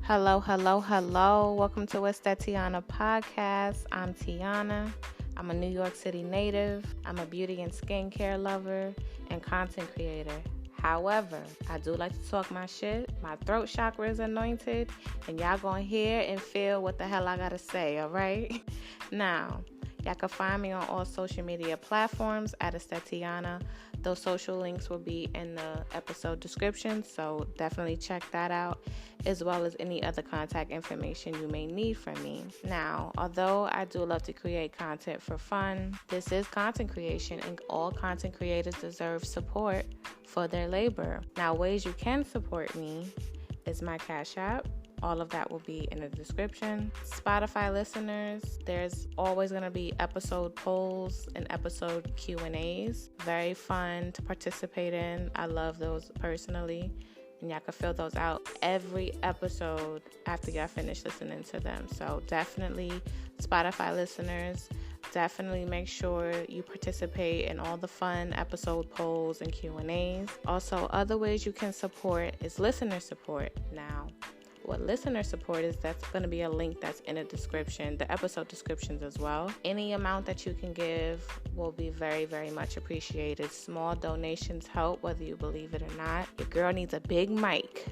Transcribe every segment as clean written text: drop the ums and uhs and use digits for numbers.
Hello, hello, hello. Welcome to What's That Tiana podcast. I'm Tiana. I'm a New York City native. I'm a beauty and skincare lover and content creator. However, I do like to talk my shit. My throat chakra is anointed, and y'all gonna hear and feel what the hell I gotta say, all right? Now, y'all can find me on all social media platforms at Tiana. Those social links will be in the episode description, so definitely check that out, as well as any other contact information you may need from me. Now, although I do love to create content for fun, this is content creation, and all content creators deserve support for their labor. Now, ways you can support me is my Cash App. All of that will be in the description. Spotify listeners, there's always going to be episode polls and episode Q&As. Very fun to participate in. I love those personally. And y'all can fill those out every episode after y'all finish listening to them. So definitely, Spotify listeners, definitely make sure you participate in all the fun episode polls and Q&As. Also, other ways you can support is listener support. Now, what listener support is, that's going to be a link that's in the description, the episode descriptions as well. Any amount that you can give will be very, very much appreciated. Small donations help, whether you believe it or not. Your girl needs a big mic.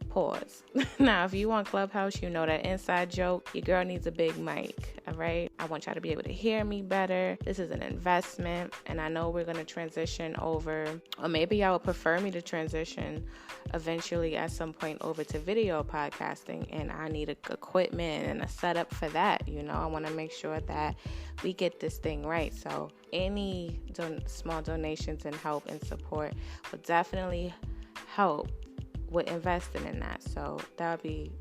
Pause. Now, if you on Clubhouse, you know that inside joke. Your girl needs a big mic, all right? I want y'all to be able to hear me better. This is an investment, and I know we're going to transition over, or maybe y'all would prefer me to transition eventually at some point over to video podcasting, and I need equipment and a setup for that. I want to make sure that we get this thing right. So any small donations and help and support will definitely help with investing in that. So that would be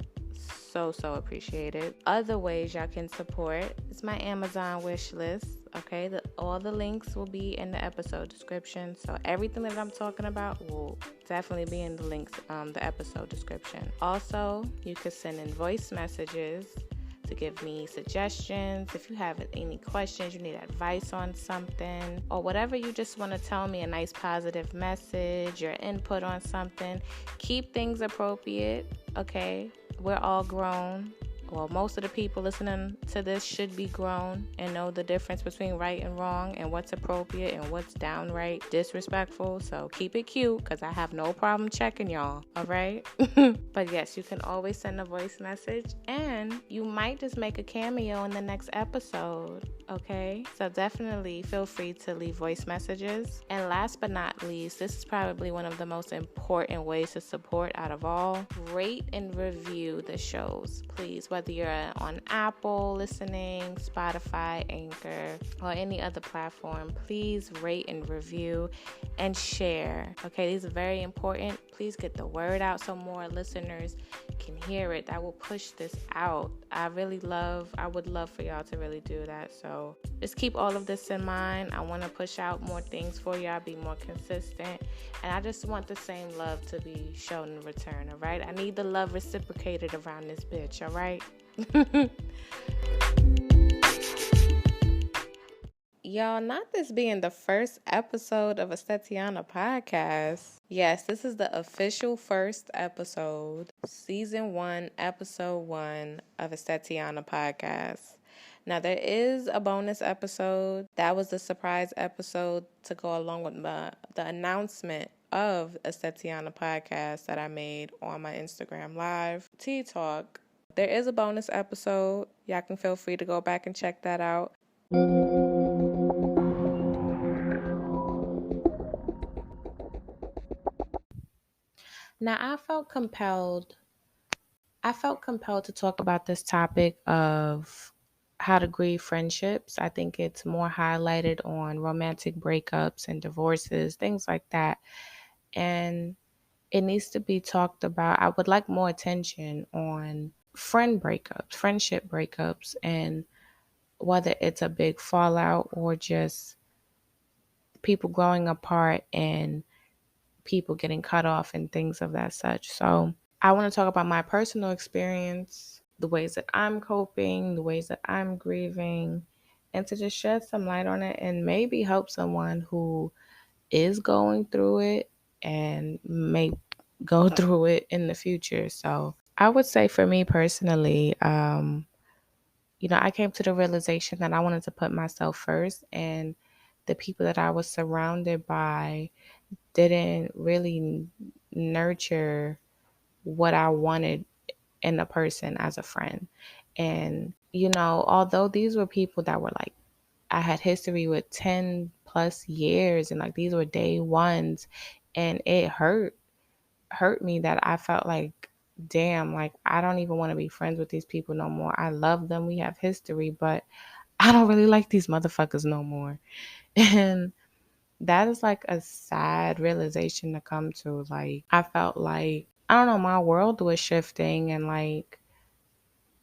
so appreciated. Other ways y'all can support is my Amazon wish list. Okay, all the links will be in the episode description. So everything that I'm talking about will definitely be in the links, the episode description. Also, you can send in voice messages to give me suggestions. If you have any questions, you need advice on something, or whatever, you just want to tell me a nice positive message, your input on something, keep things appropriate, okay? We're all grown. Well, most of the people listening to this should be grown and know the difference between right and wrong and what's appropriate and what's downright disrespectful. So keep it cute, because I have no problem checking y'all, all right? But yes, you can always send a voice message, and you might just make a cameo in the next episode, okay? So definitely feel free to leave voice messages. And last but not least, this is probably one of the most important ways to support out of all. Rate and review the shows, please. Whether you're on Apple listening, Spotify, Anchor, or any other platform, please rate and review and share. Okay, these are very important. Please get the word out so more listeners can hear it. That will push this out. I would love for y'all to really do that. So just keep all of this in mind. I want to push out more things for y'all, be more consistent. And I just want the same love to be shown in return, all right? I need the love reciprocated around this bitch, all right? Y'all, not this being the first episode of a Tiana podcast. Yes, this is the official first episode, season 1, episode 1 of a Tiana podcast. Now, there is a bonus episode. That was the surprise episode to go along with the announcement of a Tiana podcast that I made on my Instagram Live, Tea Talk. There is a bonus episode. Y'all can feel free to go back and check that out. Now, I felt compelled to talk about this topic of how to grieve friendships. I think it's more highlighted on romantic breakups and divorces, things like that. And it needs to be talked about. I would like more attention on friendship breakups, and whether it's a big fallout or just people growing apart and people getting cut off and things of that such. So I want to talk about my personal experience, the ways that I'm coping, the ways that I'm grieving, and to just shed some light on it and maybe help someone who is going through it and may go through it in the future. So I would say for me personally, I came to the realization that I wanted to put myself first, and the people that I was surrounded by didn't really nurture what I wanted in a person as a friend. And, although these were people that were like, I had history with 10 plus years, and like these were day ones, and it hurt me that I felt like, damn, like I don't even want to be friends with these people no more. I love them, we have history, but I don't really like these motherfuckers no more. And that is like a sad realization to come to. Like, I felt like, I don't know, my world was shifting, and like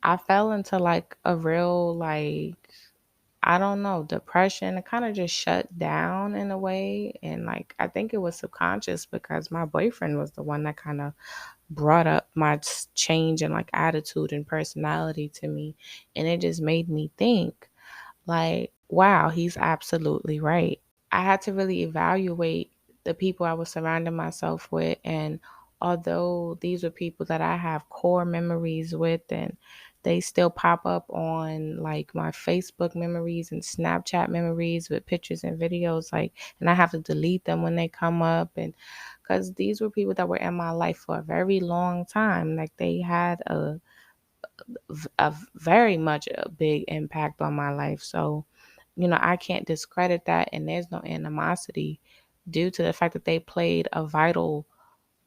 I fell into like a real, like, I don't know, depression. It kind of just shut down in a way. And like, I think it was subconscious because my boyfriend was the one that kind of brought up my change in like attitude and personality to me. And it just made me think, like, wow, he's absolutely right. I had to really evaluate the people I was surrounding myself with. And although these were people that I have core memories with, and they still pop up on like my Facebook memories and Snapchat memories with pictures and videos, like, and I have to delete them when they come up. And because these were people that were in my life for a very long time, like they had a very much a big impact on my life. So, I can't discredit that, and there's no animosity due to the fact that they played a vital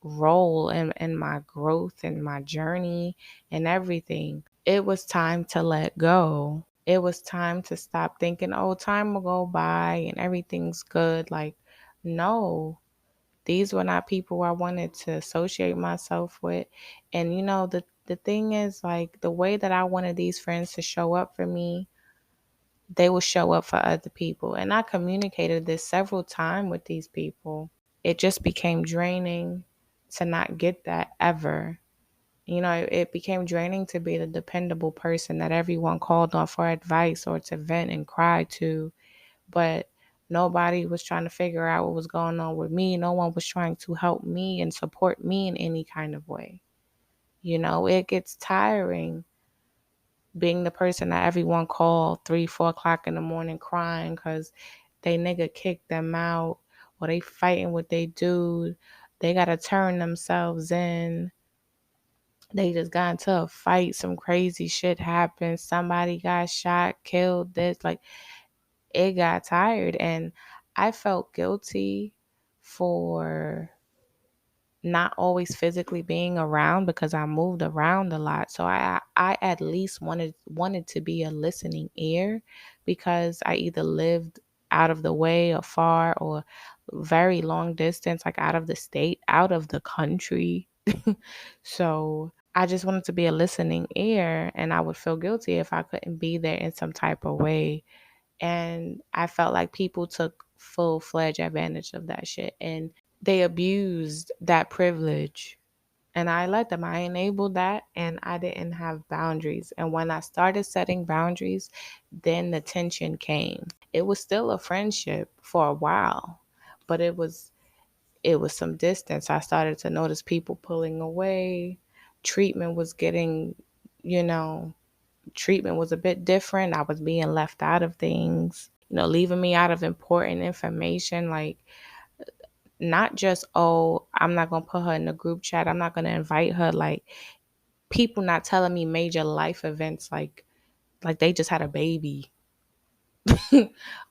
role in my growth and my journey and everything. It was time to let go. It was time to stop thinking, oh, time will go by and everything's good. Like, no, these were not people I wanted to associate myself with. And the thing is, like, the way that I wanted these friends to show up for me, they will show up for other people. And I communicated this several times with these people. It just became draining to not get that ever. It became draining to be the dependable person that everyone called on for advice or to vent and cry to. But nobody was trying to figure out what was going on with me. No one was trying to help me and support me in any kind of way. It gets tiring being the person that everyone called 3, 4 o'clock in the morning crying because they nigga kicked them out, or they fighting with they dude. They got to turn themselves in. They just got into a fight. Some crazy shit happened. Somebody got shot, killed, this. Like, it got tired. And I felt guilty for not always physically being around because I moved around a lot. So I at least wanted to be a listening ear, because I either lived out of the way or far or very long distance, like out of the state, out of the country. So I just wanted to be a listening ear, and I would feel guilty if I couldn't be there in some type of way. And I felt like people took full-fledged advantage of that shit, and they abused that privilege. And I let them. I enabled that, and I didn't have boundaries. And when I started setting boundaries, then the tension came. It was still a friendship for a while, but it was some distance. I started to notice people pulling away. Treatment was getting, you know, treatment was a bit different. I was being left out of things, leaving me out of important information. Like, not just, oh, I'm not going to put her in the group chat, I'm not going to invite her. Like, people not telling me major life events, like they just had a baby.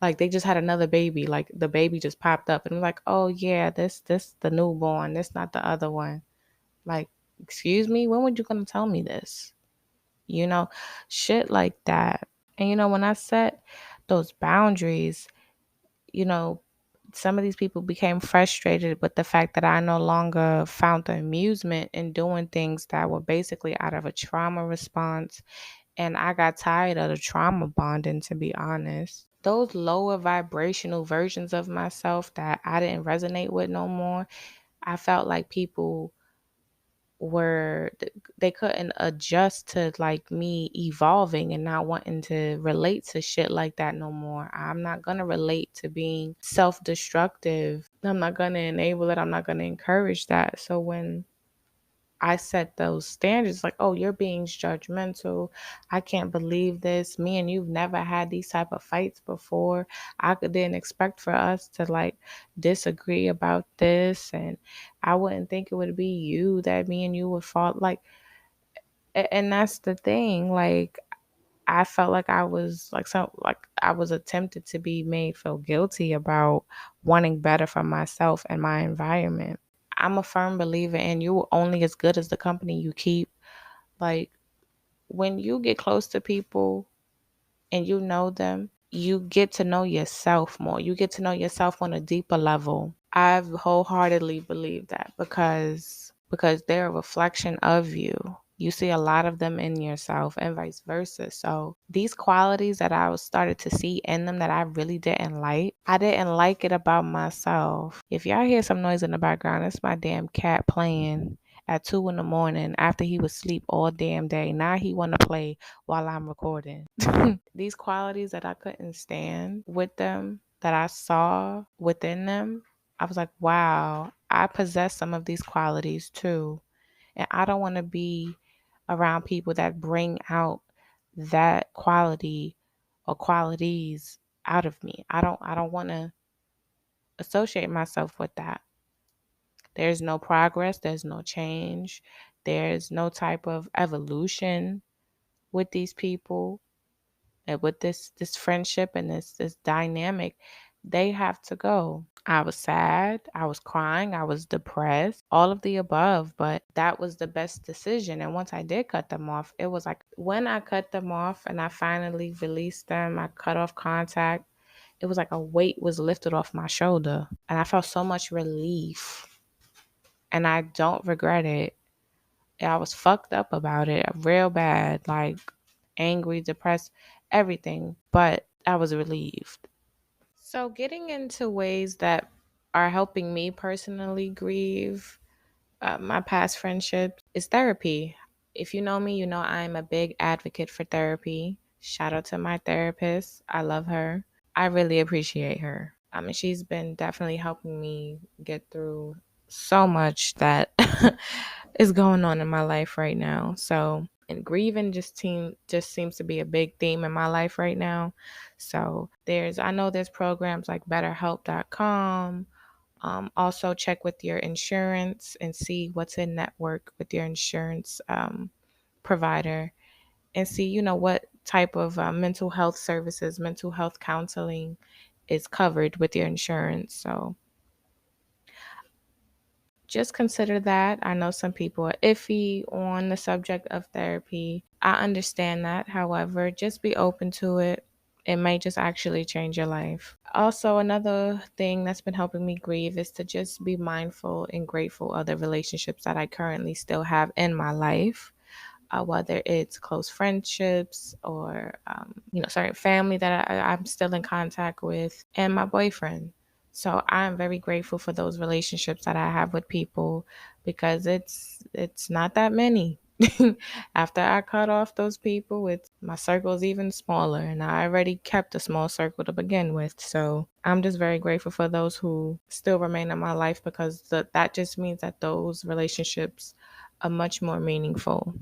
Like, they just had another baby. Like, the baby just popped up, and I'm like, oh yeah, this the newborn, this not the other one. Like, excuse me, when were you going to tell me this? Shit like that. And when I set those boundaries, you know, some of these people became frustrated with the fact that I no longer found the amusement in doing things that were basically out of a trauma response. And I got tired of the trauma bonding, to be honest. Those lower vibrational versions of myself that I didn't resonate with no more, I felt like people were, they couldn't adjust to like me evolving and not wanting to relate to shit like that no more. I'm not gonna relate to being self-destructive. I'm not gonna enable it. I'm not gonna encourage that. So when I set those standards like, oh, you're being judgmental. I can't believe this. Me and you've never had these type of fights before. Didn't expect for us to like disagree about this. And I wouldn't think it would be you that me and you would fall like, and that's the thing. Like, I felt like I was like I was attempted to be made feel guilty about wanting better for myself and my environment. I'm a firm believer in you only as good as the company you keep. Like when you get close to people and you know them, you get to know yourself more. You get to know yourself on a deeper level. I've wholeheartedly believed that because they're a reflection of you. You see a lot of them in yourself and vice versa. So these qualities that I was started to see in them that I really didn't like, I didn't like it about myself. If y'all hear some noise in the background, it's my damn cat playing at 2 in the morning after he was asleep all damn day. Now he want to play while I'm recording. These qualities that I couldn't stand with them, that I saw within them, I was like, wow, I possess some of these qualities too. And I don't want to be around people that bring out that quality or qualities out of me. I don't want to associate myself with that. There's no progress, there's no change, there's no type of evolution with these people and with this friendship and this dynamic. They have to go. I was sad, I was crying, I was depressed, all of the above, but that was the best decision. And once I did cut them off, it was like when I cut them off and I finally released them, I cut off contact, it was like a weight was lifted off my shoulder and I felt so much relief. And I don't regret it. I was fucked up about it real bad, like angry, depressed, everything, but I was relieved. So, getting into ways that are helping me personally grieve my past friendships is therapy. If you know me, you know I'm a big advocate for therapy. Shout out to my therapist. I love her. I really appreciate her. I mean, she's been definitely helping me get through so much that is going on in my life right now. So, and grieving just seems to be a big theme in my life right now. So, I know there's programs like betterhelp.com. Also check with your insurance and see what's in network with your insurance provider and see, what type of mental health services, mental health counseling is covered with your insurance. So just consider that. I know some people are iffy on the subject of therapy. I understand that. However, just be open to it. It may just actually change your life. Also, another thing that's been helping me grieve is to just be mindful and grateful of the relationships that I currently still have in my life. Whether it's close friendships or, certain family that I'm still in contact with, and my boyfriend. So I'm very grateful for those relationships that I have with people because it's not that many. After I cut off those people, my circle is even smaller, and I already kept a small circle to begin with. So I'm just very grateful for those who still remain in my life because that just means that those relationships are much more meaningful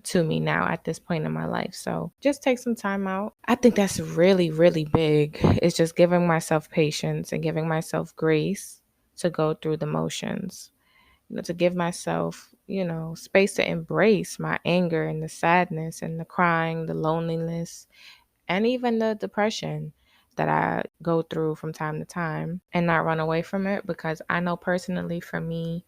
to me now at this point in my life. So just take some time out. I think that's really, really big. It's just giving myself patience and giving myself grace to go through the motions, to give myself, space to embrace my anger and the sadness and the crying, the loneliness, and even the depression that I go through from time to time and not run away from it because I know personally for me,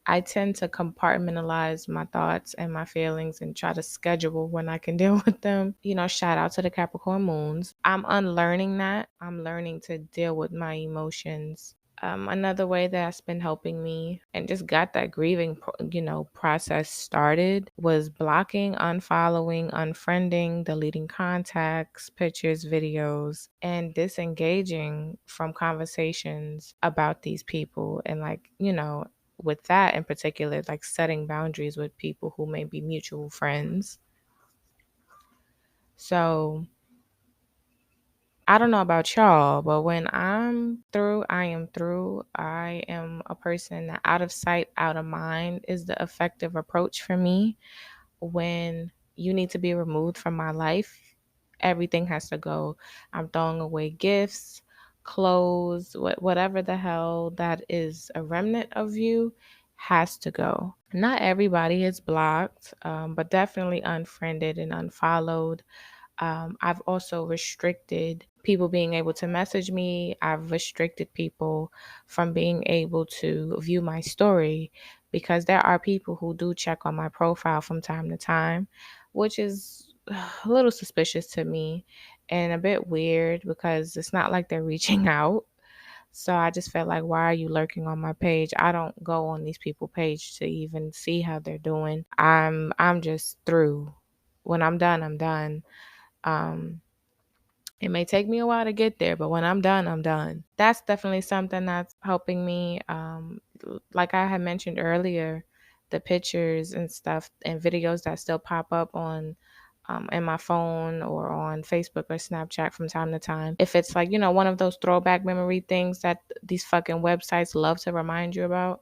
I tend to compartmentalize my thoughts and my feelings and try to schedule when I can deal with them. Shout out to the Capricorn moons. I'm unlearning that. I'm learning to deal with my emotions. Another way that's been helping me and just got that grieving, process started was blocking, unfollowing, unfriending, deleting contacts, pictures, videos, and disengaging from conversations about these people. And with that in particular, like setting boundaries with people who may be mutual friends. So I don't know about y'all, but when I'm through, I am through. I am a person that out of sight, out of mind is the effective approach for me. When you need to be removed from my life, everything has to go. I'm throwing away gifts, clothes, whatever the hell that is a remnant of you has to go. Not everybody is blocked, but definitely unfriended and unfollowed. I've also restricted people being able to message me. I've restricted people from being able to view my story because there are people who do check on my profile from time to time, which is a little suspicious to me and a bit weird because it's not like they're reaching out. So I just felt like, why are you lurking on my page? I don't go on these people' page to even see how they're doing. I'm just through. When I'm done, I'm done. Um, it may take me a while to get there, but when I'm done, I'm done. That's definitely something that's helping me. Like I had mentioned earlier, the pictures and stuff and videos that still pop up on in my phone or on Facebook or Snapchat from time to time. If it's like, one of those throwback memory things that these fucking websites love to remind you about,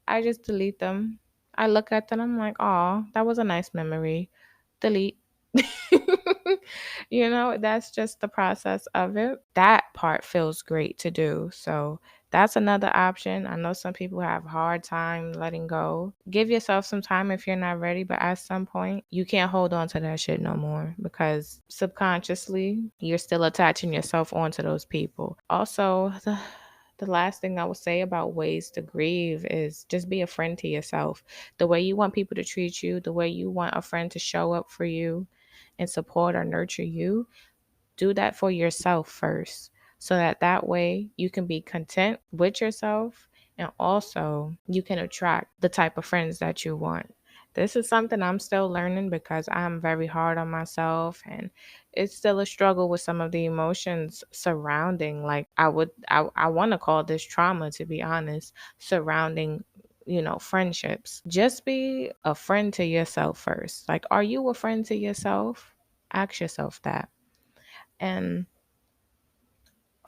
I just delete them. I look at them, I'm like, oh, that was a nice memory. Delete. That's just the process of it. That part feels great to do. So that's another option. I know some people have hard time letting go. Give yourself some time if you're not ready, but at some point you can't hold on to that shit no more because subconsciously you're still attaching yourself onto those people. Also, the last thing I would say about ways to grieve is just be a friend to yourself. The way you want people to treat you, the way you want a friend to show up for you and support or nurture you, do that for yourself first so that way you can be content with yourself and also you can attract the type of friends that you want. This is something I'm still learning because I'm very hard on myself and it's still a struggle with some of the emotions surrounding, like I want to call this trauma, to be honest, surrounding friendships. Just be a friend to yourself first. Like, are you a friend to yourself? Ask yourself that. And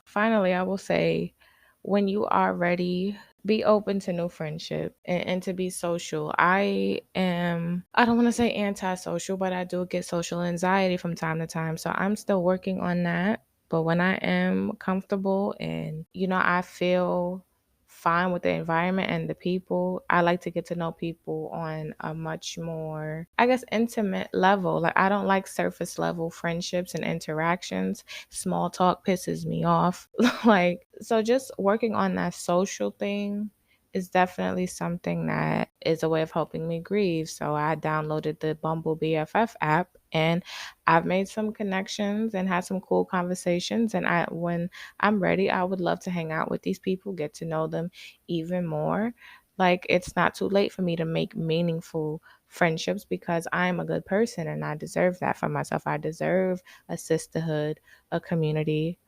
finally, I will say, when you are ready, be open to new friendship and to be social. I don't want to say antisocial, but I do get social anxiety from time to time. So I'm still working on that. But when I am comfortable and, I feel fine with the environment and the people, I like to get to know people on a much more, I guess, intimate level. Like, I don't like surface level friendships and interactions. Small talk pisses me off. Like, so just working on that social thing is definitely something that is a way of helping me grieve. So I downloaded the Bumble BFF app and I've made some connections and had some cool conversations. And when I'm ready, I would love to hang out with these people, get to know them even more. Like, it's not too late for me to make meaningful friendships because I'm a good person and I deserve that for myself. I deserve a sisterhood, a community.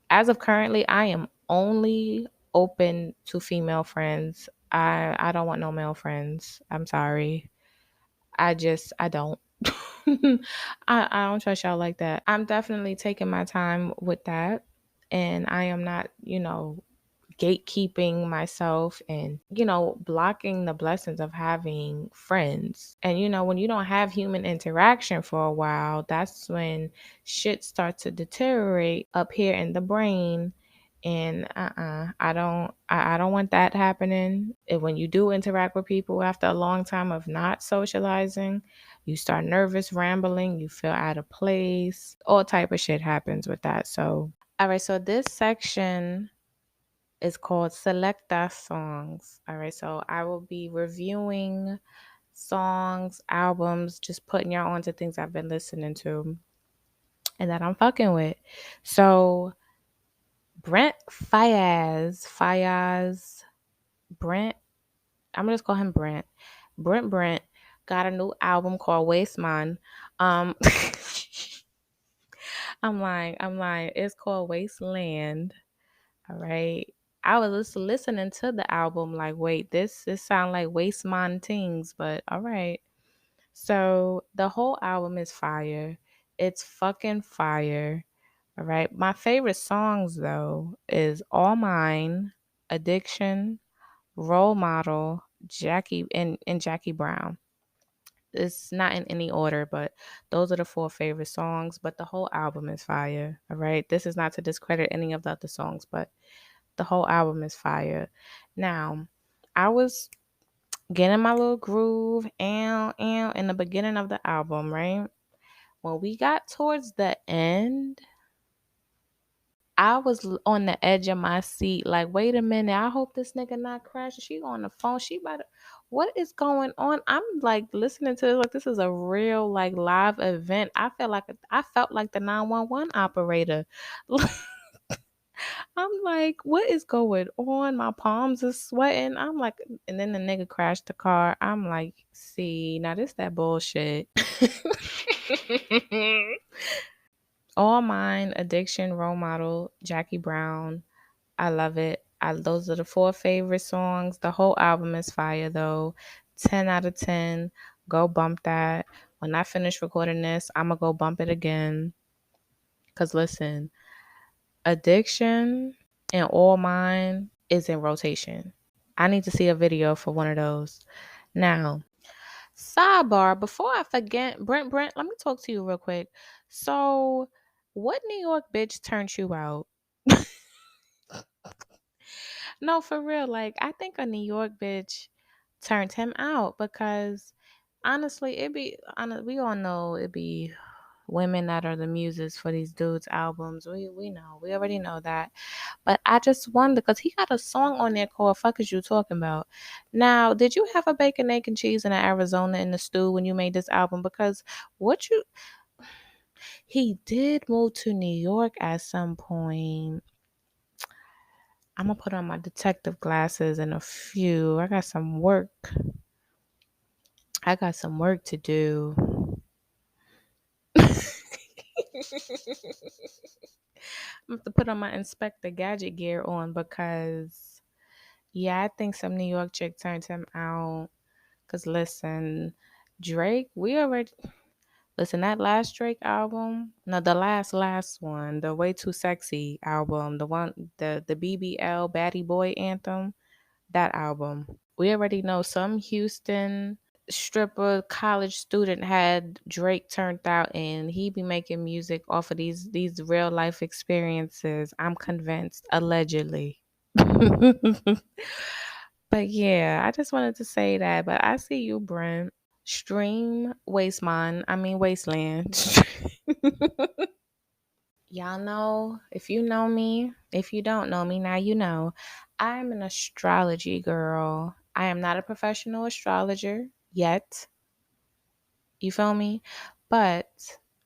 As of currently, I am only open to female friends. I don't want no male friends. I'm sorry. I don't. I don't trust y'all like that. I'm definitely taking my time with that. And I am not, gatekeeping myself and, blocking the blessings of having friends. And, when you don't have human interaction for a while, that's when shit starts to deteriorate up here in the brain. And I don't want that happening. And when you do interact with people after a long time of not socializing, you start nervous, rambling, you feel out of place, all type of shit happens with that. So, all right, so this section is called Selecta Songs. All right, so I will be reviewing songs, albums, just putting y'all onto things I've been listening to and that I'm fucking with. So Brent Brent, I'm gonna just call him Brent. Brent got a new album called Wasteland. Um I'm lying. It's called Wasteland. All right. I was just listening to the album like, wait, this sound like Wasteman Things, but all right. So the whole album is fire. It's fucking fire. All right. My favorite songs though is All Mine, Addiction, Role Model, Jackie and Jackie Brown. It's not in any order, but those are the 4 favorite songs. But the whole album is fire. All right. This is not to discredit any of the other songs, but the whole album is fire. Now, I was getting my little groove and in the beginning of the album, right? When we got towards the end, I was on the edge of my seat, like, wait a minute, I hope this nigga not crashing. She on the phone. She about to, what is going on? I'm like listening to it like this is a real like live event. I felt like the 911 operator. I'm like, what is going on? My palms are sweating. I'm like, and then the nigga crashed the car. I'm like, see, now this that bullshit. All Mine, Addiction, Role Model, Jackie Brown. I love it. Those are the 4 favorite songs. The whole album is fire though. 10 out of 10. Go bump that. When I finish recording this, I'm going to go bump it again. Because listen, Addiction and All Mine is in rotation. I need to see a video for one of those. Now, sidebar, before I forget, Brent, let me talk to you real quick. So, what New York bitch turned you out? No, for real. Like, I think a New York bitch turned him out because honestly, we all know it be women that are the muses for these dudes' albums. We know. We already know that. But I just wonder because he got a song on there called Fuck Is You Talking About. Now, did you have a bacon, egg, and cheese in Arizona in the stew when you made this album? Because what you he did move to New York at some point. I'm gonna put on my detective glasses in a few. I got some work. To do. I'm have to put on my Inspector Gadget gear on because yeah, I think some New York chick turned him out. Cause listen, Drake, we already listen that last Drake album. No, the last one, the Way Too Sexy album, the BBL Baddie Boy anthem. That album. We already know some Houston stripper college student had Drake turned out and he be making music off of these real life experiences. I'm convinced, allegedly. But yeah, I just wanted to say that. But I see you, Brent. Stream Wasteland. Y'all know, if you know me, if you don't know me, now you know. I'm an astrology girl. I am not a professional astrologer yet. You feel me? But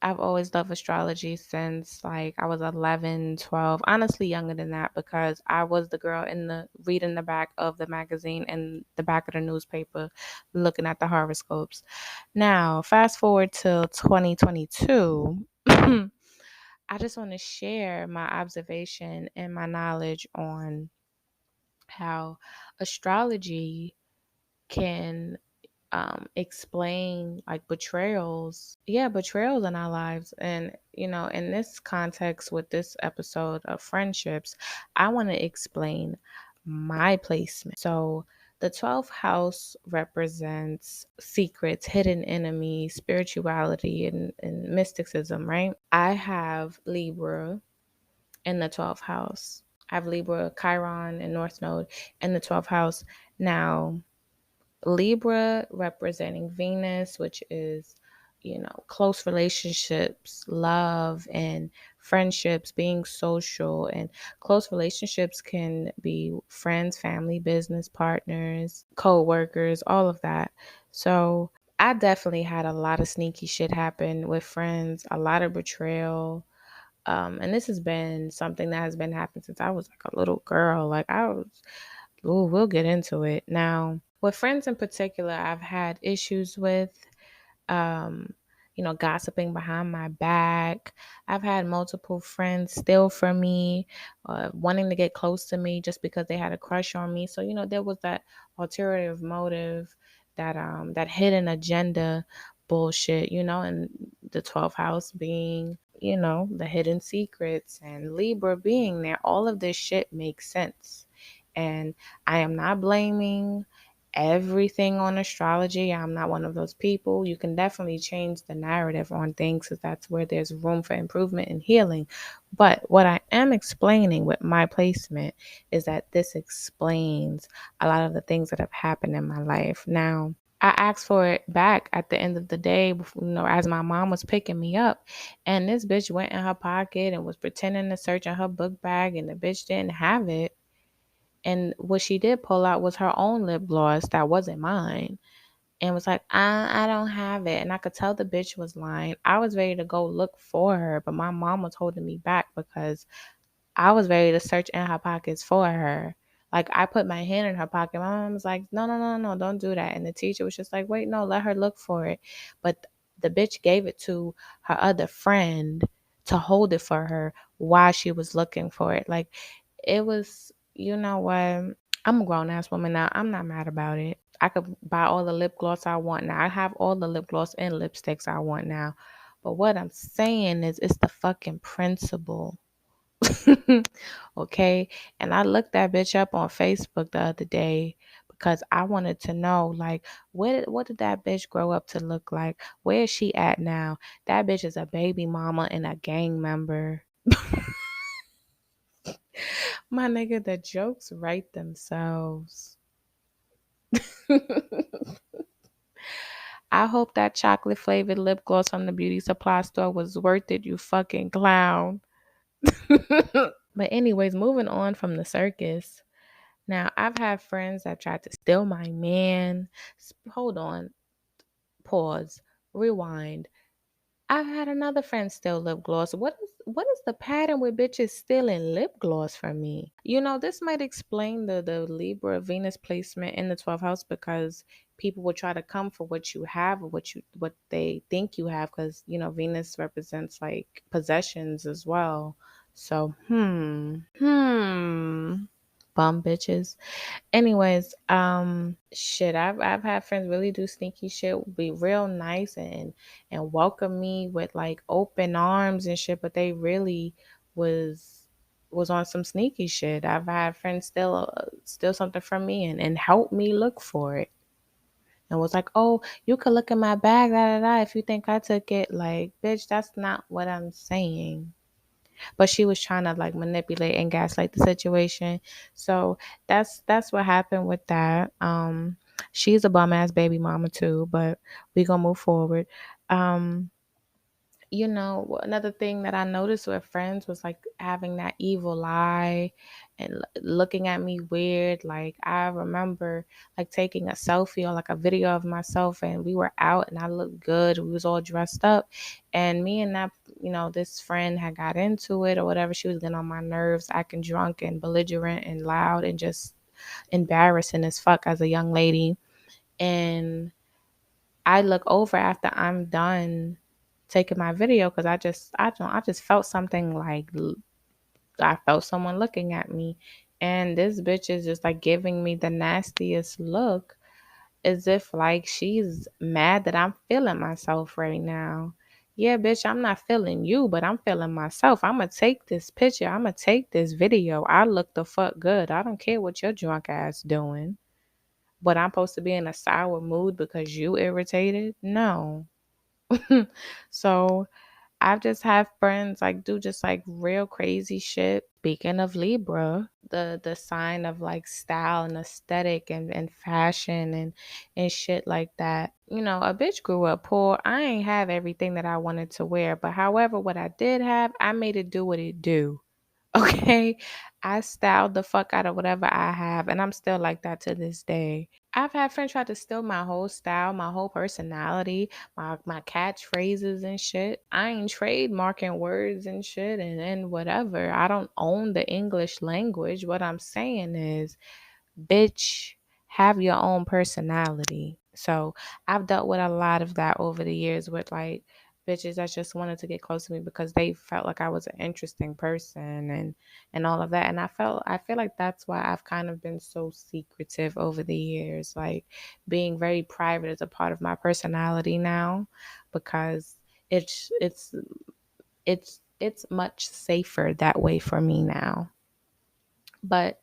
I've always loved astrology since like I was 11, 12, honestly younger than that because I was the girl in the reading the back of the magazine and the back of the newspaper looking at the horoscopes. Now, fast forward till 2022. I just want to share my observation and my knowledge on how astrology can explain like betrayals in our lives. And in this context with this episode of friendships, I want to explain my placement. So the 12th house represents secrets, hidden enemies, spirituality, and mysticism, right? I have Libra in the 12th house. I have Libra, Chiron, and North Node in the 12th house. Now, Libra representing Venus, which is, close relationships, love, and friendships, being social. And close relationships can be friends, family, business partners, co workers, all of that. So I definitely had a lot of sneaky shit happen with friends, a lot of betrayal. And this has been something that has been happening since I was like a little girl. Like we'll get into it. Now, with friends in particular, I've had issues with, um, gossiping behind my back. I've had multiple friends steal from me, wanting to get close to me just because they had a crush on me. So, there was that ulterior motive, that hidden agenda bullshit, and the 12th house being the hidden secrets and Libra being there, all of this shit makes sense. And I am not blaming everything on astrology. I'm not one of those people. You can definitely change the narrative on things because that's where there's room for improvement and healing. But what I am explaining with my placement is that this explains a lot of the things that have happened in my life. Now, I asked for it back at the end of the day, as my mom was picking me up, and this bitch went in her pocket and was pretending to search in her book bag, and the bitch didn't have it. And what she did pull out was her own lip gloss that wasn't mine, and was like, I don't have it. And I could tell the bitch was lying. I was ready to go look for her, but my mom was holding me back because I was ready to search in her pockets for her. Like, I put my hand in her pocket. My mom was like, no, no, no, no, don't do that. And the teacher was just like, wait, no, let her look for it. But the bitch gave it to her other friend to hold it for her while she was looking for it. Like, it was, you know what? I'm a grown ass woman now. I'm not mad about it. I could buy all the lip gloss I want now. I have all the lip gloss and lipsticks I want now. But what I'm saying is, it's the fucking principle. Okay. And I looked that bitch up on Facebook the other day because I wanted to know, like, what did that bitch grow up to look like? Where is she at now? That bitch is a baby mama and a gang member. My nigga, the jokes write themselves. I hope that chocolate flavored lip gloss from the beauty supply store was worth it, you fucking clown. But anyways, moving on from the circus. Now, I've had friends that tried to steal my man. Hold on. Pause. Rewind. I've had another friend steal lip gloss. What is the pattern with bitches stealing lip gloss from me? This might explain the Libra Venus placement in the 12th house, because people will try to come for what you have or what they think you have, because Venus represents like possessions as well. So bum bitches. Anyways, shit, I've had friends really do sneaky shit, be real nice and welcome me with like open arms and shit, but they really was on some sneaky shit. I've had friends steal something from me and help me look for it. And was like, oh, you could look in my bag, da da da, if you think I took it. Like, bitch, that's not what I'm saying. But she was trying to like manipulate and gaslight the situation. So that's what happened with that. She's a bum ass baby mama too, but we gonna move forward. um Another thing that I noticed with friends was like having that evil eye and looking at me weird. Like, I remember like taking a selfie or like a video of myself, and we were out and I looked good. We was all dressed up, and me and this friend had got into it or whatever. She was getting on my nerves, acting drunk and belligerent and loud and just embarrassing as fuck as a young lady. And I look over after I'm done taking my video because I just felt something, like I felt someone looking at me, and this bitch is just like giving me the nastiest look, as if like she's mad that I'm feeling myself right now. Yeah, bitch, I'm not feeling you, but I'm feeling myself. I'm gonna take this picture. I'm gonna take this video. I look the fuck good. I don't care what your drunk ass doing. But I'm supposed to be in a sour mood because you irritated? No. So I've just had friends like do just like real crazy shit. Speaking of Libra, the sign of like style and aesthetic and fashion and shit like that. A bitch grew up poor. I ain't have everything that I wanted to wear, but however, what I did have, I made it do what it do. Okay. I styled the fuck out of whatever I have, and I'm still like that to this day. I've had friends try to steal my whole style, my whole personality, my catchphrases and shit. I ain't trademarking words and shit and whatever. I don't own the English language. What I'm saying is, bitch, have your own personality. So I've dealt with a lot of that over the years with like bitches that just wanted to get close to me because they felt like I was an interesting person and all of that. And I feel like that's why I've kind of been so secretive over the years, like being very private is a part of my personality now, because it's it's much safer that way for me now. But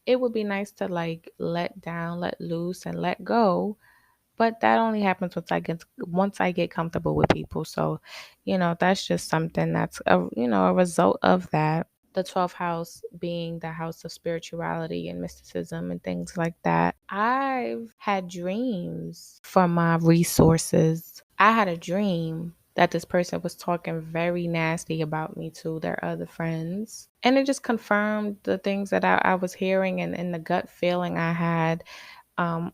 it would be nice to like let down, let loose, and let go. But that only happens once I get comfortable with people. So, that's just something that's a result of that. The 12th house being the house of spirituality and mysticism and things like that. I've had dreams for my resources. I had a dream that this person was talking very nasty about me to their other friends. And it just confirmed the things that I was hearing and the gut feeling I had.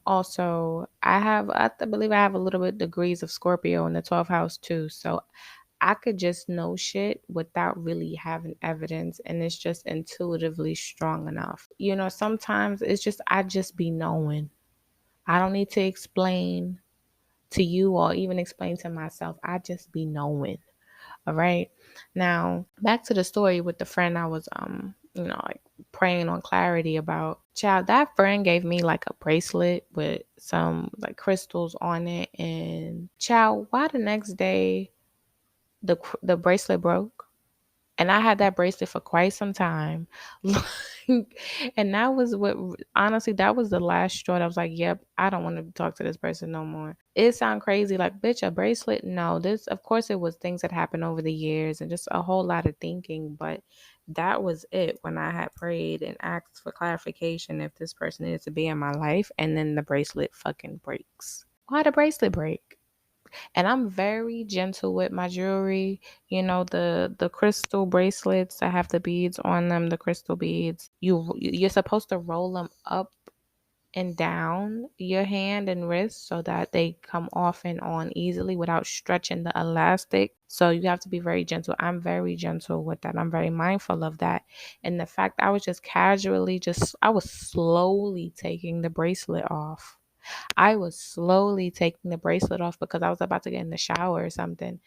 Also, believe I have a little bit degrees of Scorpio in the 12th house too. So I could just know shit without really having evidence, and it's just intuitively strong enough. Sometimes I just be knowing. I don't need to explain to you or even explain to myself. I just be knowing. All right. Now, back to the story with the friend I was like praying on clarity about. Child, that friend gave me like a bracelet with some like crystals on it, and child, why the next day the bracelet broke? And I had that bracelet for quite some time. And that was honestly, that was the last straw that I was like, yep, I don't want to talk to this person no more. It sound crazy, like, bitch, a bracelet? No, of course, it was things that happened over the years and just a whole lot of thinking. But that was it when I had prayed and asked for clarification if this person needed to be in my life. And then the bracelet fucking breaks. Why the bracelet break? And I'm very gentle with my jewelry. The crystal bracelets that have the beads on them, the crystal beads. You're supposed to roll them up and down your hand and wrist so that they come off and on easily without stretching the elastic. So you have to be very gentle. I'm very gentle with that. I'm very mindful of that. And the fact I was just casually I was slowly taking the bracelet off. I was slowly taking the bracelet off because I was about to get in the shower or something.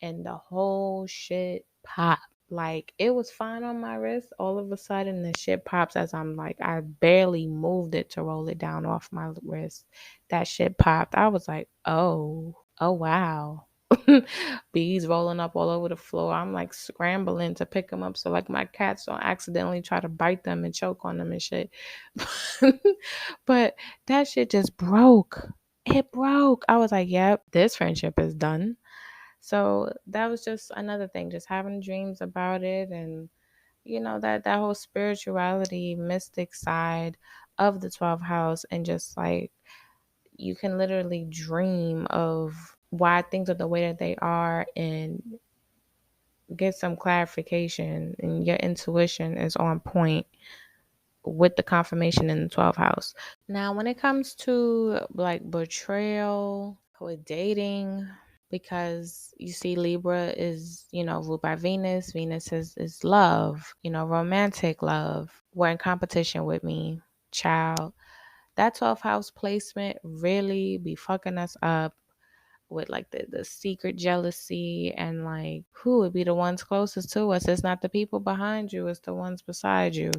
And the whole shit popped. Like, it was fine on my wrist. All of a sudden, the shit pops as I'm like, I barely moved it to roll it down off my wrist. That shit popped. I was like, oh, wow. Bees rolling up all over the floor. I'm like scrambling to pick them up so like my cats don't accidentally try to bite them and choke on them and shit. But that shit just broke. It broke. I was like, yep, this friendship is done. So that was just another thing, just having dreams about it, and that whole spirituality, mystic side of the 12th house, and just like you can literally dream of why things are the way that they are and get some clarification, and your intuition is on point with the confirmation in the 12th house. Now, when it comes to like betrayal with dating, because you see Libra is, ruled by Venus. Venus is love, romantic love. Were in competition with me, child. That 12th house placement really be fucking us up with like the secret jealousy, and like who would be the ones closest to us? It's not the people behind you, it's the ones beside you.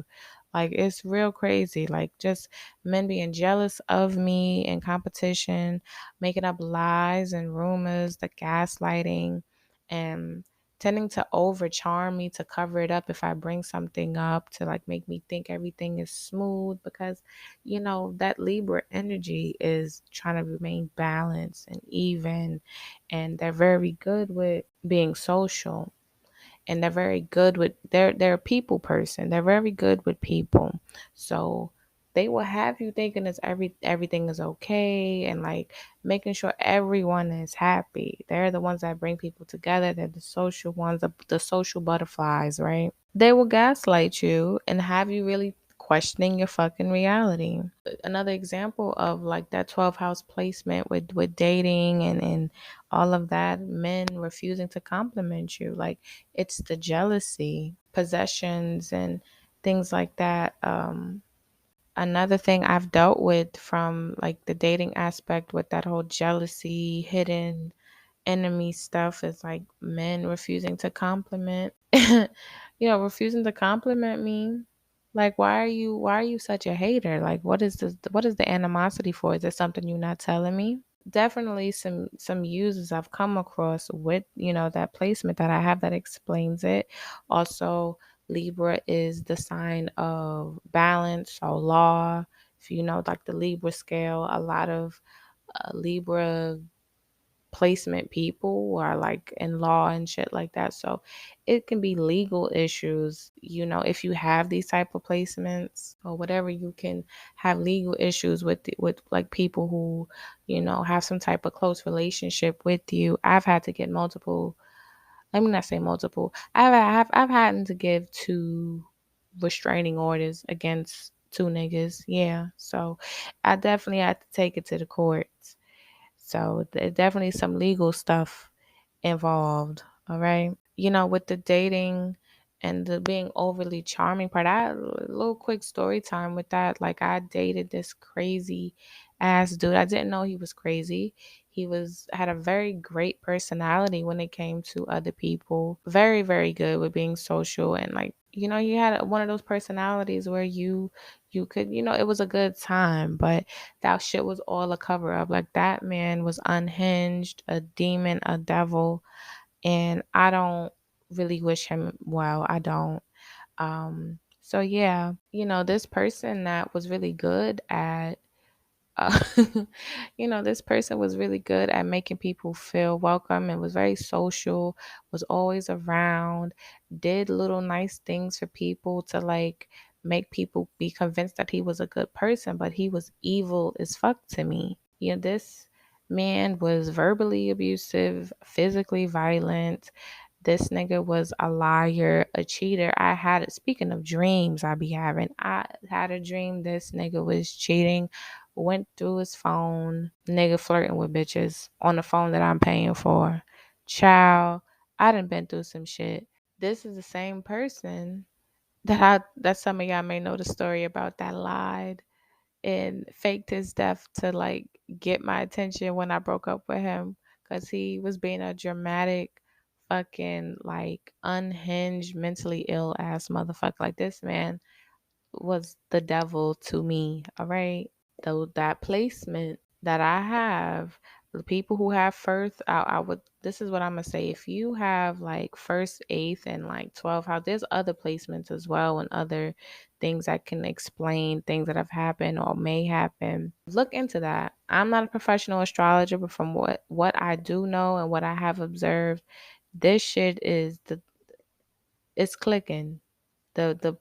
Like, it's real crazy. Like, just men being jealous of me and competition, making up lies and rumors, the gaslighting, and tending to over charm me to cover it up if I bring something up to like make me think everything is smooth, because that Libra energy is trying to remain balanced and even, and they're very good with being social, and they're very good with they're a people person. They're very good with people. So they will have you thinking everything is okay, and like making sure everyone is happy. They're the ones that bring people together. They're the social ones, the social butterflies, right? They will gaslight you and have you really questioning your fucking reality. Another example of like that 12th house placement with dating and all of that, men refusing to compliment you. Like, it's the jealousy, possessions, and things like that. Another thing I've dealt with from like the dating aspect with that whole jealousy, hidden enemy stuff is like men refusing to compliment. Refusing to compliment me. Like, why are you such a hater? Like, what is the animosity for? Is there something you're not telling me? definitely some users I've come across with, that placement that I have that explains it. Also, Libra is the sign of balance, so law. If you know, like the Libra scale, a lot of Libra placement people are like in law and shit like that. So it can be legal issues, if you have these type of placements or whatever. You can have legal issues with like people who, have some type of close relationship with you. I've had to get multiple, let me not say multiple, I've had to give 2 restraining orders against 2 niggas. Yeah, so I definitely had to take it to the courts. So there's definitely some legal stuff involved. All right. With the dating and the being overly charming part, I had a little quick story time with that. Like, I dated this crazy ass dude. I didn't know he was crazy. He had a very great personality when it came to other people. Very, very good with being social, and like, he had one of those personalities where you could, it was a good time, but that shit was all a cover up. Like, that man was unhinged, a demon, a devil, and I don't really wish him well. I don't. So yeah, this person that was really good at uh, this person was really good at making people feel welcome and was very social, was always around, did little nice things for people to like make people be convinced that he was a good person, but he was evil as fuck to me. This man was verbally abusive, physically violent. This nigga was a liar, a cheater. Speaking of dreams I be having, I had a dream this nigga was cheating, went through his phone, nigga flirting with bitches on the phone that I'm paying for. Child, I done been through some shit. This is the same person that some of y'all may know the story about, that lied and faked his death to like get my attention when I broke up with him, because he was being a dramatic, fucking like unhinged, mentally ill ass motherfucker. Like, this man was the devil to me. All right. Though that placement that I have, the people who have first, I would, this is what I'm gonna say. If you have like first, eighth, and like 12th house, there's other placements as well, and other things that can explain things that have happened or may happen. Look into that. I'm not a professional astrologer, but from what I do know and what I have observed, this shit it's clicking. The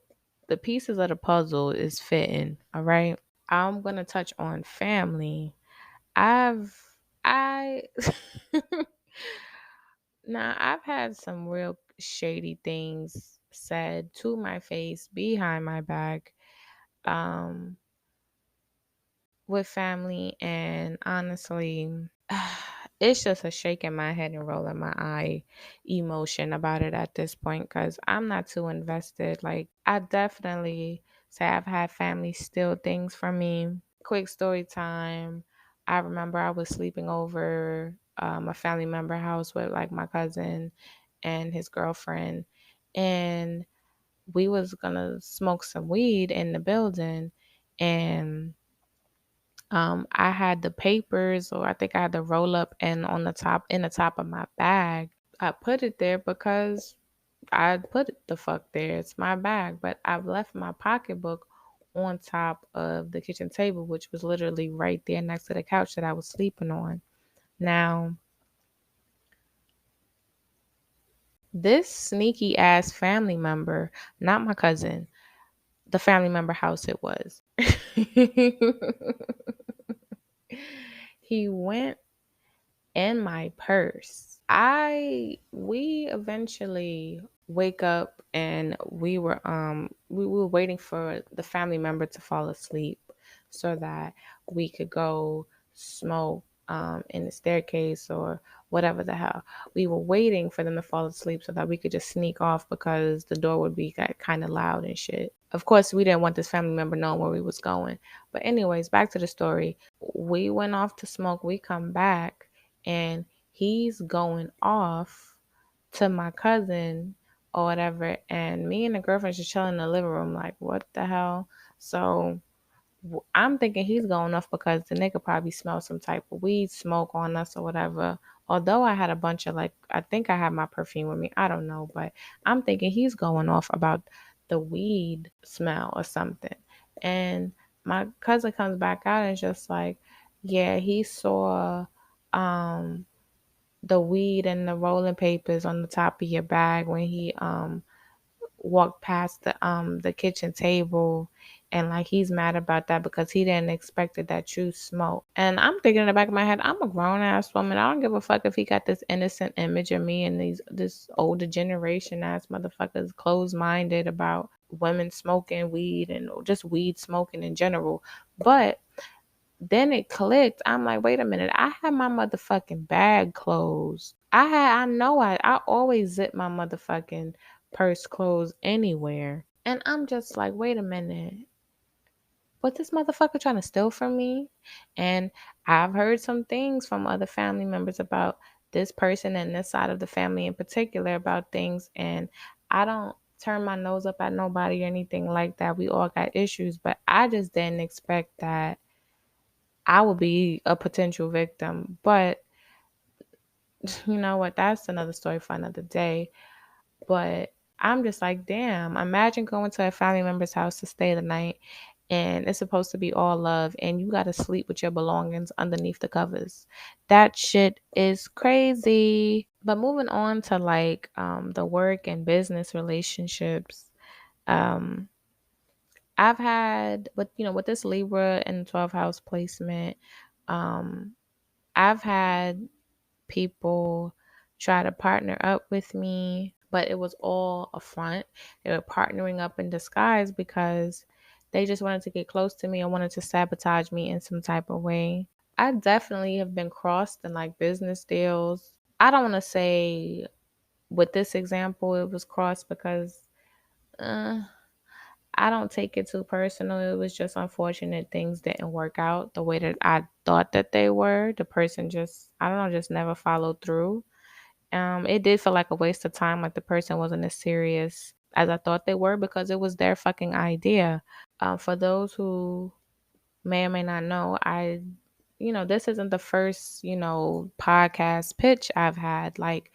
pieces of the puzzle is fitting. All right. I'm gonna touch on family. I Now, I've had some real shady things said to my face, behind my back, um, with family, and honestly, it's just a shaking my head and rolling my eye emotion about it at this point, because I'm not too invested. Like, I definitely say I've had family steal things from me. Quick story time. I remember I was sleeping over a family member house with like my cousin and his girlfriend, and we was gonna smoke some weed in the building, and I had the papers, or I think I had the roll up, and on the top, in the top of my bag, I put it there because I put it the fuck there. It's my bag, but I've left my pocketbook on top of the kitchen table, which was literally right there next to the couch that I was sleeping on. Now, this sneaky ass family member, not my cousin, the family member house it was. He went in my purse. We eventually wake up, and we were waiting for the family member to fall asleep so that we could go smoke in the staircase or whatever the hell. We were waiting for them to fall asleep so that we could just sneak off, because the door would be kind of loud and shit. Of course, we didn't want this family member knowing where we was going. But anyways, back to the story. We went off to smoke. We come back, and he's going off to my cousin or whatever, and me and the girlfriend just chilling in the living room like, what the hell? So I'm thinking he's going off because the nigga probably smelled some type of weed smoke on us or whatever. Although I had a bunch of, like, I think I had my perfume with me. I don't know, but I'm thinking he's going off about the weed smell or something. And my cousin comes back out and just like, yeah, he saw um the weed and the rolling papers on the top of your bag when he walked past the kitchen table, and like he's mad about that because he didn't expect it that you smoke. And I'm thinking in the back of my head, I'm a grown ass woman. I don't give a fuck if he got this innocent image of me and this older generation ass motherfuckers closed minded about women smoking weed and just weed smoking in general. But then it clicked. I'm like, wait a minute. I had my motherfucking bag closed. I always zip my motherfucking purse closed anywhere. And I'm just like, wait a minute. What this motherfucker trying to steal from me? And I've heard some things from other family members about this person and this side of the family in particular about things. And I don't turn my nose up at nobody or anything like that. We all got issues, but I just didn't expect that I would be a potential victim. But you know what? That's another story for another day. But I'm just like, damn, imagine going to a family member's house to stay the night and it's supposed to be all love and you got to sleep with your belongings underneath the covers. That shit is crazy. But moving on to like the work and business relationships. Um I've had with this Libra and 12th house placement, um I've had people try to partner up with me, but it was all a front. They were partnering up in disguise because they just wanted to get close to me and wanted to sabotage me in some type of way. I definitely have been crossed in like business deals. I don't want to say with this example it was crossed because uh, I don't take it too personal. It was just unfortunate things didn't work out the way that I thought that they were. The person just, I don't know, just never followed through. It did feel like a waste of time. Like the person wasn't as serious as I thought they were because it was their fucking idea. For those who may or may not know, this isn't the first, podcast pitch I've had. Like,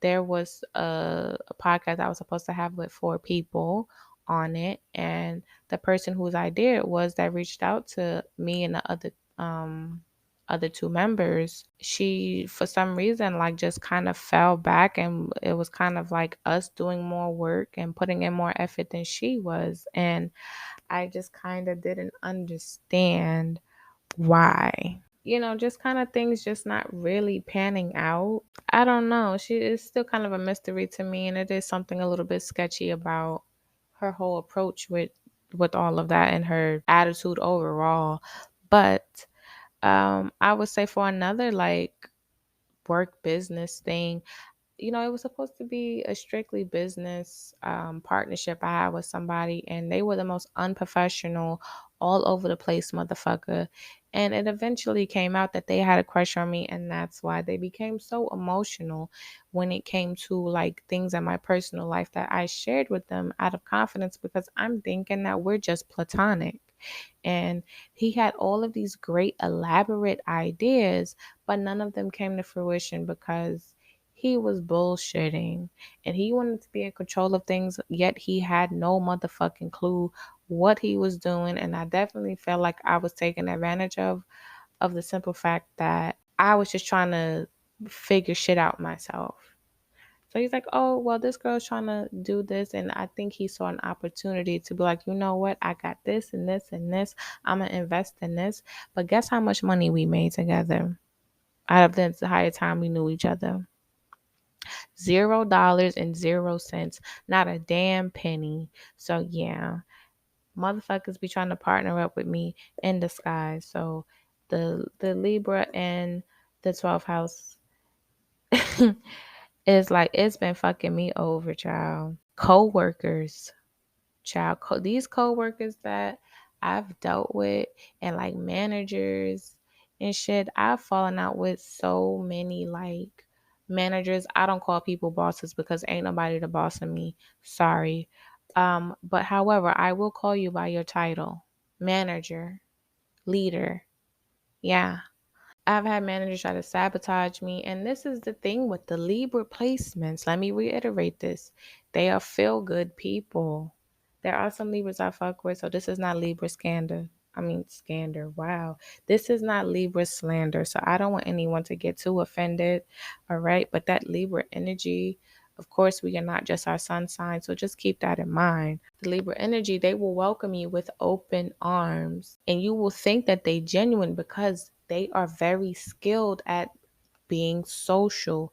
there was a podcast I was supposed to have with 4 people on it, and the person whose idea it was that reached out to me and the other 2 members, she for some reason like just kind of fell back, and it was kind of like us doing more work and putting in more effort than she was, and I just kind of didn't understand why. Just kind of things just not really panning out. I don't know. She is still kind of a mystery to me, and it is something a little bit sketchy about her whole approach with all of that and her attitude overall. But I would say for another like work business thing, it was supposed to be a strictly business partnership I had with somebody, and they were the most unprofessional, all over the place motherfucker. And it eventually came out that they had a crush on me, and that's why they became so emotional when it came to like things in my personal life that I shared with them out of confidence because I'm thinking that we're just platonic. And he had all of these great elaborate ideas, but none of them came to fruition because he was bullshitting and he wanted to be in control of things, yet he had no motherfucking clue what he was doing. And I definitely felt like I was taken advantage of the simple fact that I was just trying to figure shit out myself. So he's like, oh, well, this girl's trying to do this. And I think he saw an opportunity to be like, you know what? I got this and this and this. I'm going to invest in this. But guess how much money we made together out of the entire time we knew each other? $0 and 0 cents. Not a damn penny. So yeah, motherfuckers be trying to partner up with me in disguise. So the Libra and the 12th house is like, it's been fucking me over, child. Co-workers, child. These co-workers that I've dealt with, and like managers and shit, I've fallen out with so many like managers. I don't call people bosses because ain't nobody the boss of me. Sorry. But however, I will call you by your title, manager. leader. Yeah. I've had managers try to sabotage me. And this is the thing with the Libra placements. Let me reiterate this. They are feel good people. There are some Libras I fuck with, so this is not Libra scandal. Scander. Wow. This is not Libra slander. So I don't want anyone to get too offended. All right. But that Libra energy, of course, we are not just our sun sign. So just keep that in mind. The Libra energy, they will welcome you with open arms. And you will think that they genuine because they are very skilled at being social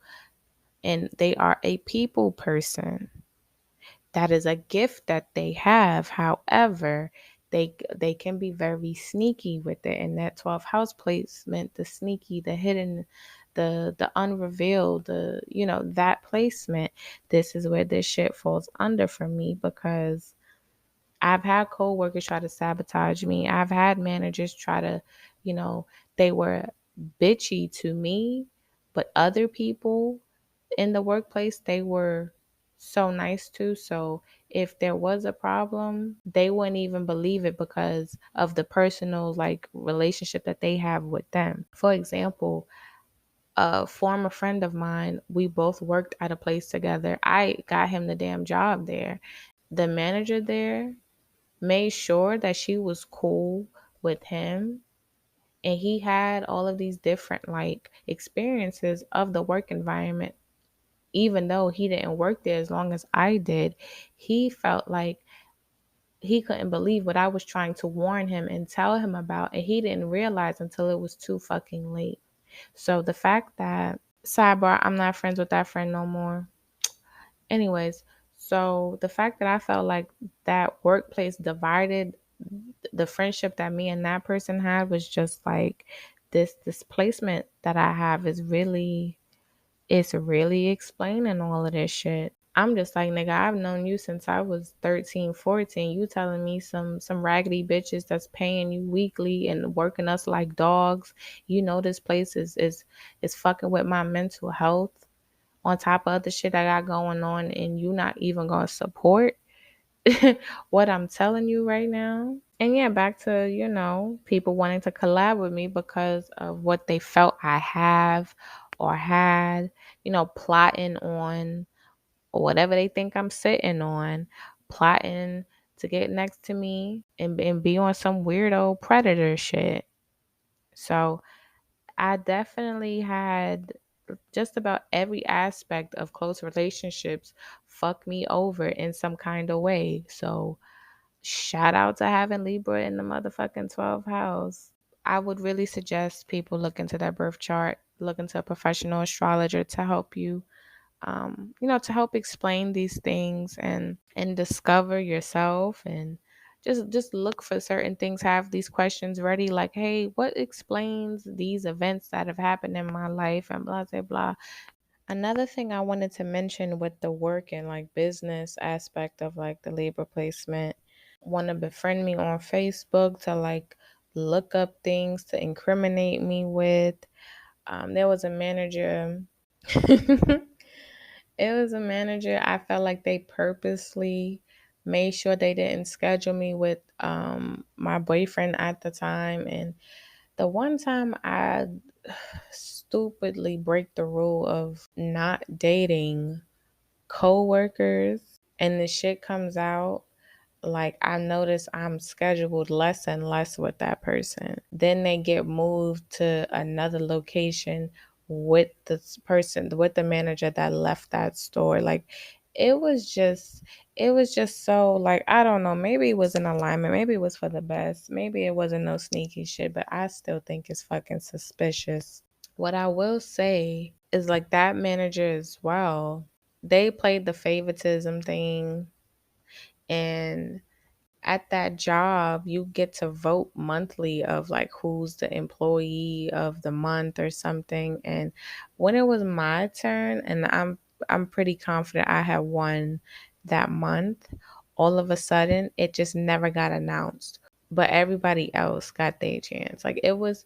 and they are a people person. That is a gift that they have. However, they can be very sneaky with it. And that 12th house placement, the sneaky, the hidden, the unrevealed, that placement, this is where this shit falls under for me because I've had coworkers try to sabotage me. I've had managers try to, they were bitchy to me, but other people in the workplace, they were so nice to. So if there was a problem, they wouldn't even believe it because of the personal relationship that they have with them. For example, a former friend of mine, we both worked at a place together. I got him the damn job there. The manager there made sure that she was cool with him, and he had all of these different experiences of the work environment. Even though he didn't work there as long as I did, he felt like he couldn't believe what I was trying to warn him and tell him about, and he didn't realize until it was too fucking late. So the fact that, sidebar, I'm not friends with that friend no more. Anyways, so the fact that I felt like that workplace divided the friendship that me and that person had was just like this placement that I have it's really explaining all of this shit. I'm just like, nigga, I've known you since I was 13, 14. You telling me some raggedy bitches that's paying you weekly and working us like dogs. You know this place is fucking with my mental health on top of other shit I got going on, and you not even gonna support what I'm telling you right now. And yeah, back to, people wanting to collab with me because of what they felt I have or had, plotting on whatever they think I'm sitting on, plotting to get next to me and be on some weirdo predator shit. So I definitely had just about every aspect of close relationships fuck me over in some kind of way. So shout out to having Libra in the motherfucking 12th house. I would really suggest people look into their birth chart, look into a professional astrologer to help you, to help explain these things and discover yourself, and just look for certain things, have these questions ready, like, hey, what explains these events that have happened in my life, and blah blah blah. Another thing I wanted to mention with the work and business aspect of the labor placement, want to befriend me on Facebook to look up things to incriminate me with. There was a manager. It was a manager. I felt like they purposely made sure they didn't schedule me with my boyfriend at the time. And the one time I stupidly break the rule of not dating co-workers, and the shit comes out, I notice I'm scheduled less and less with that person. Then they get moved to another location with this person, with the manager that left that store. It was just so I don't know, maybe it was an alignment, maybe it was for the best, maybe it wasn't no sneaky shit, but I still think it's fucking suspicious. What I will say is that manager as well, they played the favoritism thing, and at that job you get to vote monthly of who's the employee of the month or something. And when it was my turn, and I'm pretty confident I had won that month, all of a sudden it just never got announced, but everybody else got their chance. It was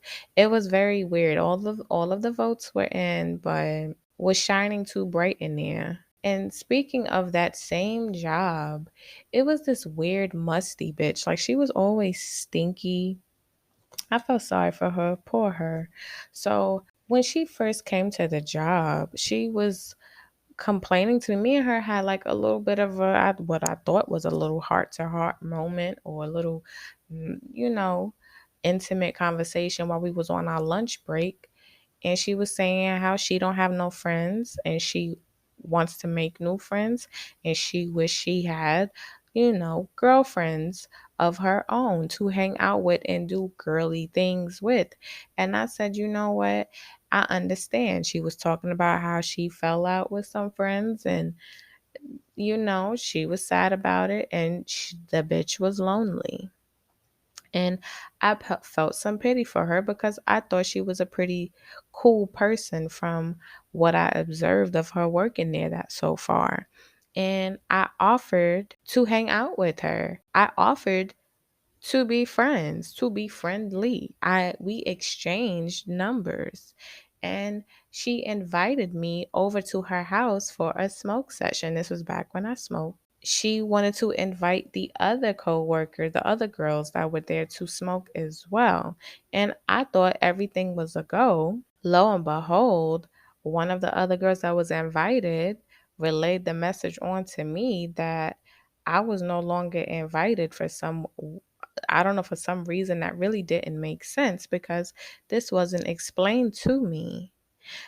very weird. All of the votes were in, but was shining too bright in there. And speaking of that same job, it was this weird musty bitch. She was always stinky. I felt sorry for her, poor her. So when she first came to the job, she was complaining to me. Me and her had like a little bit of what I thought was a little heart to heart moment, or a little, you know, intimate conversation while we was on our lunch break. And she was saying how she don't have no friends and she wants to make new friends, and she wish she had, girlfriends of her own to hang out with and do girly things with. And I said, you know what? I understand. She was talking about how she fell out with some friends, and she was sad about it, and the bitch was lonely. And I felt some pity for her because I thought she was a pretty cool person from what I observed of her working there that so far. And I offered to hang out with her. I offered to be friends, to be friendly. We exchanged numbers, and she invited me over to her house for a smoke session. This was back when I smoked. She wanted to invite the other co-worker, the other girls that were there, to smoke as well. And I thought everything was a go. Lo and behold, one of the other girls that was invited relayed the message on to me that I was no longer invited for some, I don't know, for some reason that really didn't make sense because this wasn't explained to me.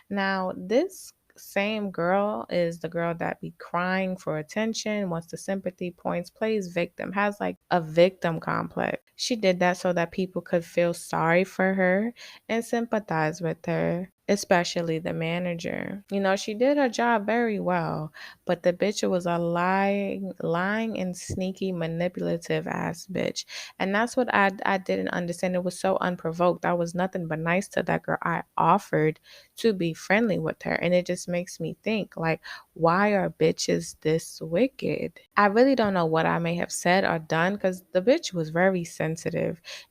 Now, this same girl is the girl that be crying for attention, wants the sympathy points, plays victim, has like a victim complex. She did that so that people could feel sorry for her and sympathize with her, especially the manager. She did her job very well, but the bitch was a lying and sneaky, manipulative ass bitch. And that's what I didn't understand. It was so unprovoked. I was nothing but nice to that girl. I offered to be friendly with her. And it just makes me think, like, why are bitches this wicked? I really don't know what I may have said or done, because the bitch was very sensitive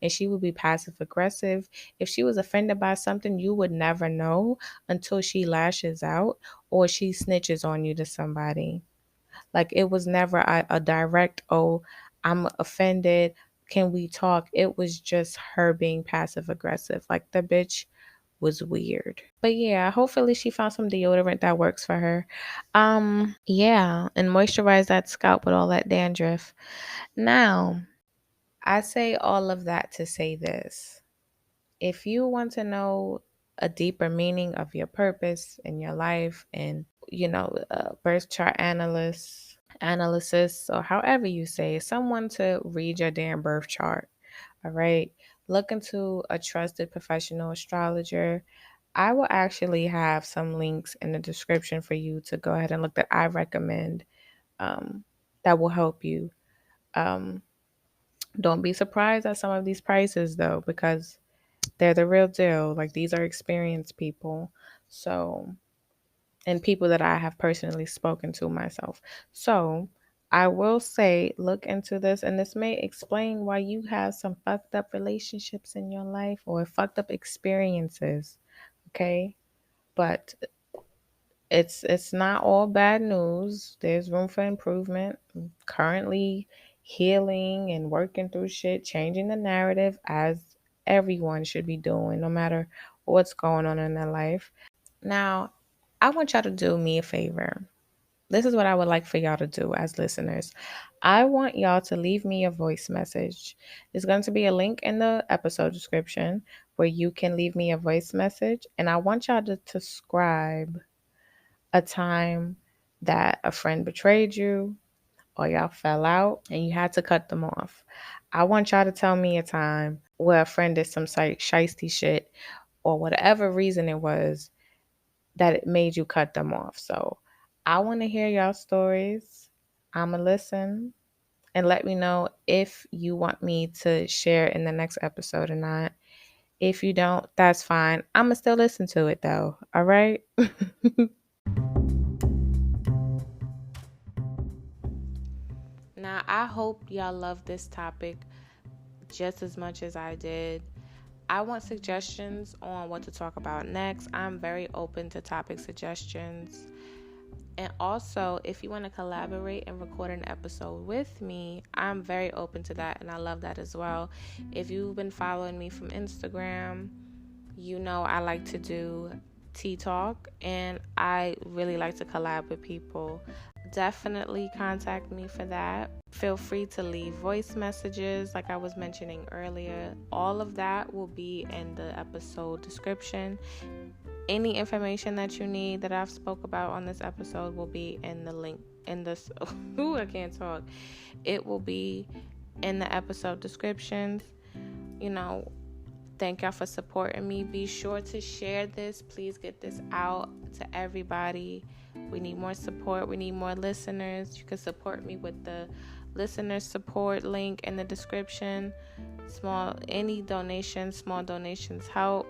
and she would be passive aggressive. If she was offended by something, you would never know until she lashes out or she snitches on you to somebody. Like, it was never a direct, oh, I'm offended, can we talk? It was just her being passive aggressive. Like, the bitch was weird. But yeah, hopefully she found some deodorant that works for her. Yeah, and moisturize that scalp with all that dandruff. Now, I say all of that to say this. If you want to know a deeper meaning of your purpose in your life, and birth chart analysis, or however you say, someone to read your damn birth chart, all right, look into a trusted professional astrologer. I will actually have some links in the description for you to go ahead and look that I recommend, that will help you. Um, don't be surprised at some of these prices though, because they're the real deal. Like, these are experienced people. So, and people that I have personally spoken to myself. So, I will say, look into this, and this may explain why you have some fucked up relationships in your life or fucked up experiences. Okay? But it's not all bad news. There's room for improvement. I'm currently healing and working through shit, changing the narrative, as everyone should be doing, no matter what's going on in their life. Now, I want y'all to do me a favor. This is what I would like for y'all to do as listeners. I want y'all to leave me a voice message. There's going to be a link in the episode description where you can leave me a voice message, and I want y'all to describe a time that a friend betrayed you or y'all fell out and you had to cut them off. I want y'all to tell me a time where a friend did some shiesty shit, or whatever reason it was that it made you cut them off. So I want to hear y'all stories. I'ma listen, and let me know if you want me to share in the next episode or not. If you don't, that's fine. I'ma still listen to it though. All right? Now, I hope y'all love this topic just as much as I did. I want suggestions on what to talk about next. I'm very open to topic suggestions. And also, if you want to collaborate and record an episode with me, I'm very open to that, and I love that as well. If you've been following me from Instagram, you know I like to do tea talk, and I really like to collab with people. Definitely contact me for that. Feel free to leave voice messages like I was mentioning earlier. All of that will be in the episode description. Any information that you need that I've spoke about on this episode will be in the link in this I can't talk. It will be in the episode descriptions. Thank y'all for supporting me. Be sure to share this. Please get this out to everybody. We need more support. We need more listeners. You can support me with the listener support link in the description. Small donations help.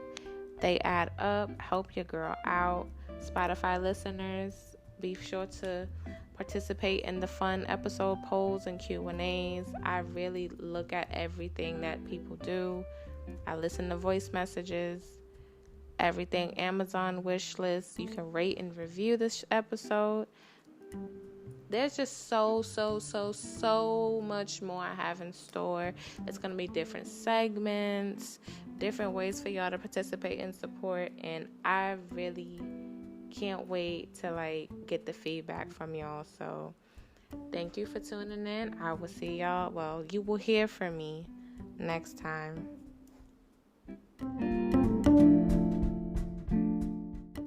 They add up. Help your girl out. Spotify listeners, be sure to participate in the fun episode polls and Q&As. I really look at everything that people do. I listen to voice messages, everything. Amazon wish list. You can rate and review this episode. There's just so much more I have in store. It's going to be different segments, different ways for y'all to participate and support. And I really can't wait to get the feedback from y'all. So thank you for tuning in. I will see y'all. Well, you will hear from me next time.